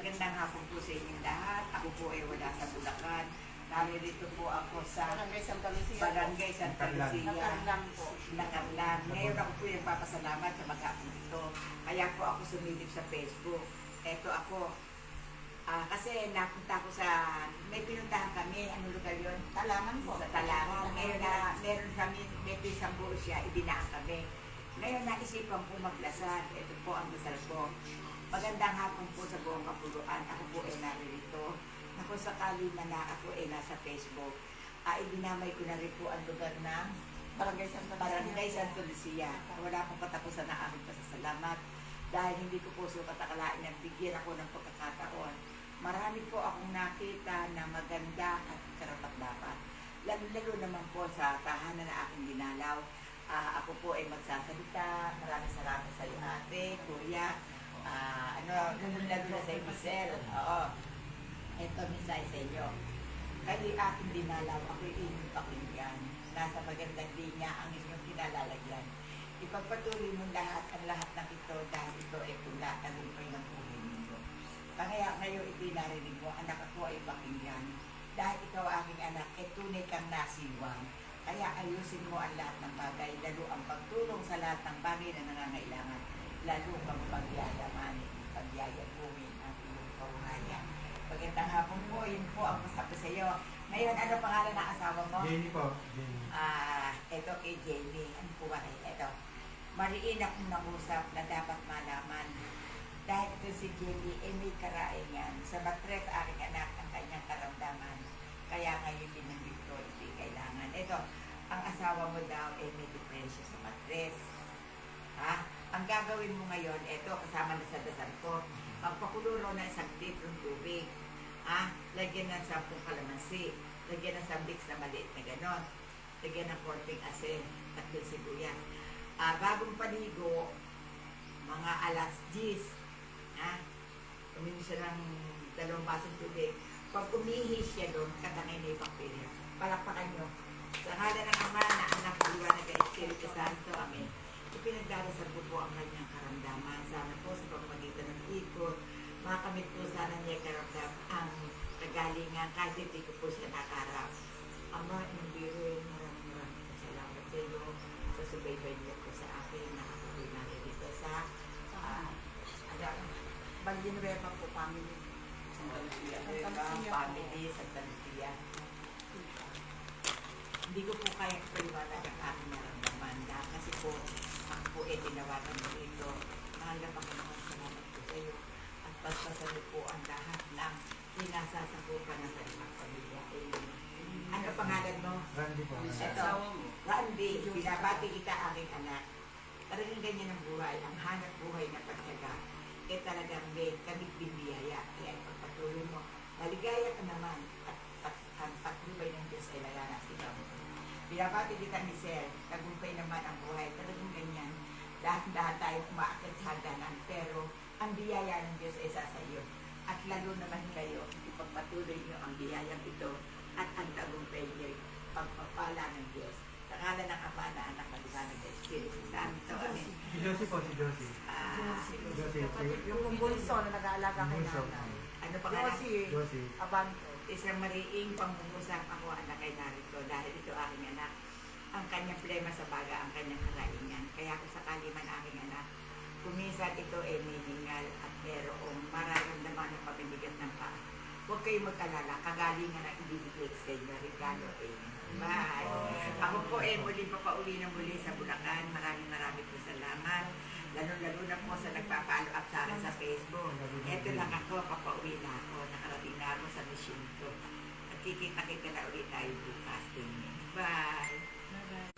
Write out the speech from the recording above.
Magandang hapon po sa inyong lahat. Ako po ay wala sa Bulacan. Naririto po ako sa Barangay Santa Lucia. Barangay Santa Lucia. Nakarlang po. Nakarlan. Ngayon ako po yung papasalamat sa maghapon ito. Kaya po ako sumilip sa Facebook. Eto ako. Kasi napunta ko sa, may pinuntahan kami, anong lugar yun? Talangan po. Sa Talangan. Ngayon na meron kami, may isang buo siya, ibinaan kami. Ngayon naisipan ko maglasad. Ito po ang dasal ko. Magandang hapon po sa buong kapuluan. Ako po ay naririto. Na kung sakali man na ako ay nasa Facebook, ibinamay ko na rin po ang lugar ng Barangay Santa Lucia. Barangay Santa Lucia. Wala akong patapusan na aking pasasalamat dahil hindi ko po sukat akalain na bigyan ako ng pagkakataon. Marami po akong nakita na maganda at karapat-dapat. Lalo naman po sa tahanan na aking dinalaw. Ako po ay magsasalita. Maraming salamat sa iyo, ate, kuya. Lalo na sa Marcel. Oo. Ito, mensahe sa inyo. Kayo aking dinalaw, ako'y inyong pakinggan. Nasa magandang linya ang inyong kinalalagyan. Ipagpatuloy mo lahat ang lahat ng ito dahil ito ay pula at ito'y ng buhay ninyo. Kaya ngayon ito'y narinig mo, anak ako ay pakinggan. Dahil ikaw aking anak, ay tunay kang nasiwang. Kaya ayusin mo ang lahat ng bagay, lalo ang pagtulong sa lahat ng bagay na nangangailangan. Lalo kang pagyayamanin, pagyayabuhin ang iyong karuhayan. Magandang hapon po, yun po ang masabi sa iyo. Ngayon, ano pangalan ng asawa mo? Jenny po. Jenny. Ito kay Jenny. Ano po ba kayo? Ito. Mariin akong nangusap na dapat malaman. Dahil ito si Jenny, may karaingan. Sa matres, aking anak ang kanyang karamdaman. Kaya ngayon binanggit ko, hindi kailangan. Ito, ang asawa mo daw ay may depression sa matres. Ang gagawin mo ngayon, ito, kasama na sa dasal ko, magpakulo na isang litrong tubig. Lagyan ng 10 kalamansi. Lagyan ng sambix na maliit na ganon. Lagyan ng konting asin, 3 sibuyas. Bagong paligo, mga alas 10. Uminom siya ng 2 basong tubig. Pag umihis siya doon, katangay na yung bakterya. Palakpakan nyo. Sa ngalan ng Ama na Anak, Liwanag at Espiritu Santo. Amen. Ipinagdarasal ko po ang kanyang karamdaman. Sana po sa pamamagitan ng ikot, makamit po sana niya karamdam ang kagalingan kahit hindi ko po siya nakarap. Ama, Imbirin, maraming salamat sa iyo sa subaybay niyo po sa akin na ako po naririto sa Baldinueva po, family. Santa Lucia, Santa Lucia. family, Santa Lucia. Hindi ko po kaya paliwanag ang aking naramdaman kasi po ako po tinawagan mo ito. Mahal na salamat po sa iyo at pagpasalo po ang lahat ng pinasasakupan ng kanyang pamilya. Ano pangalan mo? Randy po. Ito, Randy, binabati kita aking anak. Talagang ganyan ang buhay, ang hanap buhay na pagtsaga. Talagang may kamit biyaya. Kaya pagpatuloy mo, maligaya ka naman at ang patnubay ng Diyos ay lalanak sila mo. Binabati kita ni Sir, tagumpay naman ang buhay. Talagang ganyan. Lahat tayo umaakit sa hagdanan, pero ang biyaya ng Diyos ay sa iyo. At lalo naman kayo, ipagpatuloy niyo ang biyayang ito at ang tagumpay niyo, pagpapala ng Diyos. Sa ngalan ng Ama na Anak na Liwanag at Espiritu Santo. Amen. Si Josie po, si Josie. Yung bunso na nag-aalaga kay Bunso. nanay. Ano pangalan? Josie Josie. Abanto. Isang mariing pangungusap ako anak kay narito dahil ito aking anak. Ang kanyang problema sa baga, ang kanyang karaingan. Kaya kung sakali man aking anak, kuminsan ito ay may hingal at merong mararamdaman ng pabibigat ng paa. Huwag kayong mag-alala, kagalingan ang ibibigay sa inyo. Regalo, amen. Bye. Ako po muli papauwi na muli sa Bulacan. Maraming po salamat. Lalo na po sa nagpa-follow up sa akin sa Facebook. Ito lang ako, papauwi na ako. Nakarating na ako sa mission ko. At kikita-kita na ulit tayo bukas. Amen. Bye. Bye-bye.